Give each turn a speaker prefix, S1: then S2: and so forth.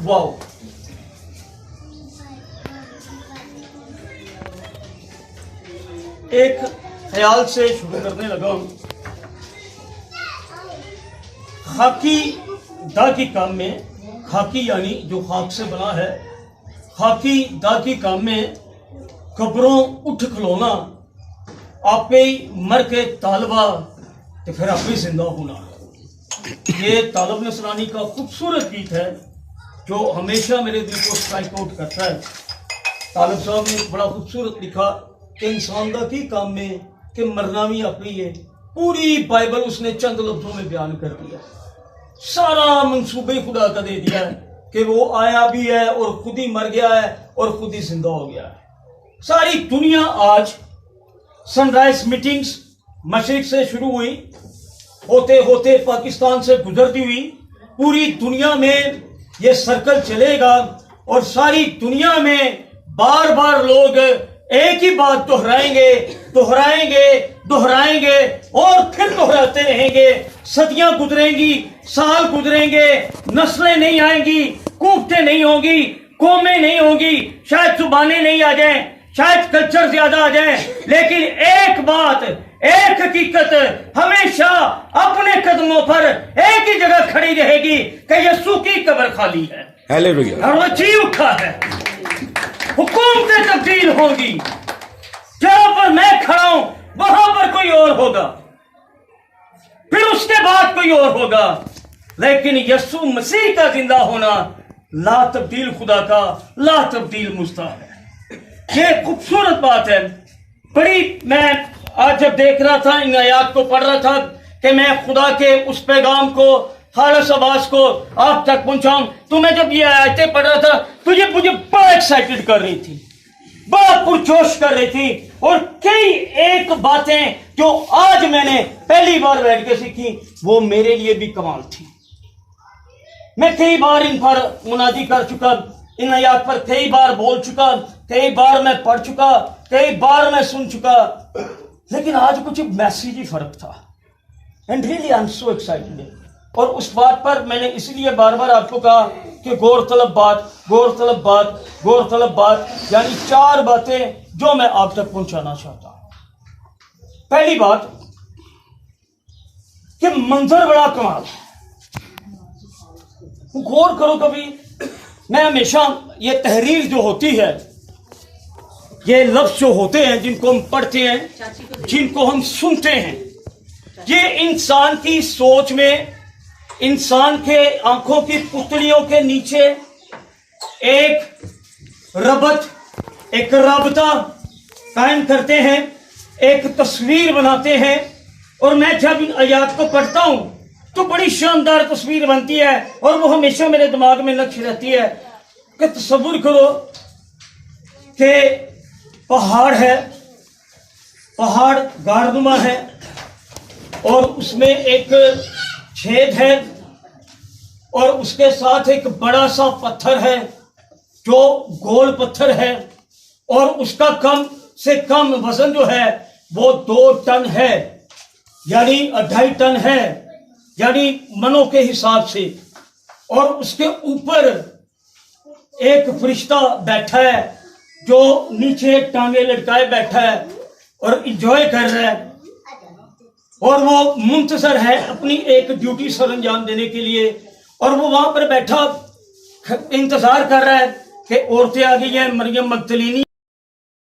S1: Wow, एक ख्याल से शुरू करने लगा हूं। खाकी दा की काम में, खाकी यानी जो खाक से बना है, खाकी दा की काम में कब्रों उठ खलोना, आपे मर के तालबा तो फिर आप ही जिंदा होना। ये तालब नसरानी का खूबसूरत गीत है जो हमेशा मेरे दिल को स्ट्राइक आउट करता है। तालब साहब ने बड़ा खूबसूरत लिखा कि इंसान का की काम में कि मरना भी आप ही है। पूरी बाइबल उसने चंद लफ्जों में बयान कर दिया, सारा मंसूबे खुदा का दे दिया है कि वो आया भी है और खुद ही मर गया है और खुद ही जिंदा हो गया है। सारी दुनिया आज सनराइज मीटिंग्स मशरिक से शुरू हुई, होते होते पाकिस्तान से गुजरती हुई पूरी दुनिया में ये सर्कल चलेगा और सारी दुनिया में बार बार लोग एक ही बात दोहराएंगे दोहराएंगे दोहराएंगे और फिर दोहराते रहेंगे। सदियां गुजरेंगी, साल गुजरेंगे, नस्लें नहीं आएंगी, कुफ्ते नहीं होंगी, कौमें नहीं होंगी, शायद जुबानें नहीं आ जाएं, शायद कल्चर ज्यादा आ जाए, लेकिन एक बात, एक हकीकत हमेशा अपने कदमों पर एक ही जगह खड़ी रहेगी कि यीशु की कब्र खाली है और वो जी उठा है। हुकूमतें तब्दील होंगी, जहां पर मैं खड़ा हूं वहां पर कोई और होगा, फिर उसके बाद कोई और होगा, लेकिन यीशु मसीह का जिंदा होना ला तब्दील खुदा का ला तब्दील मुस्तह है। ये खूबसूरत बात है। बड़ी मैं आज जब देख रहा था, इन आयात को पढ़ रहा था कि मैं खुदा के उस पैगाम को खालिस आवाज को आप तक पहुंचाऊं, तो मैं जब ये आयतें पढ़ रहा था तो ये मुझे बड़ा एक्साइटेड कर रही थी, बड़ा पुरजोश कर रही थी। और कई एक बातें जो आज मैंने पहली बार बैठ के सीखी वो मेरे लिए भी कमाल थी। मैं कई बार इन पर मुनादी कर चुका, इन आयात पर कई बार बोल चुका, कई बार मैं पढ़ चुका, कई बार मैं सुन चुका, लेकिन आज कुछ मैसेज ही फर्क था। And really I am so excited. और उस बात पर मैंने इसलिए बार बार आपको कहा कि गौरतलब बात, गौरतलब बात, गौरतलब बात, यानी 4 बातें जो मैं आप तक पहुंचाना चाहता हूं। पहली बात कि मंजर बड़ा कमाल है। गौर करो कभी, मैं हमेशा ये तहरीर जो होती है, ये लफ्ज जो होते हैं जिनको हम पढ़ते हैं, जिनको हम सुनते हैं, ये इंसान की सोच में, इंसान के आंखों की पुतलियों के नीचे एक रबत, एक राबता कायम करते हैं, एक तस्वीर बनाते हैं। और मैं जब इन आयात को पढ़ता हूं तो बड़ी शानदार तस्वीर बनती है और वो हमेशा मेरे दिमाग में नक्श रहती है कि तसव्वुर करो कि पहाड़ है, पहाड़ गाढ़नुमा है और उसमें एक छेद है और उसके साथ एक बड़ा सा पत्थर है जो गोल पत्थर है और उसका कम से कम वजन जो है वो 2 टन है, यानी 2.5 टन है, यानी मनों के हिसाब से। और उसके ऊपर एक फरिश्ता बैठा है जो नीचे टांगे लटकाए बैठा है और इंजॉय कर रहा है और वो मुंतजर है अपनी एक ड्यूटी सर अंजाम देने के लिए। और वो वहां पर बैठा इंतजार कर रहा है कि औरतें आ गई हैं, मरियम मगदलीनी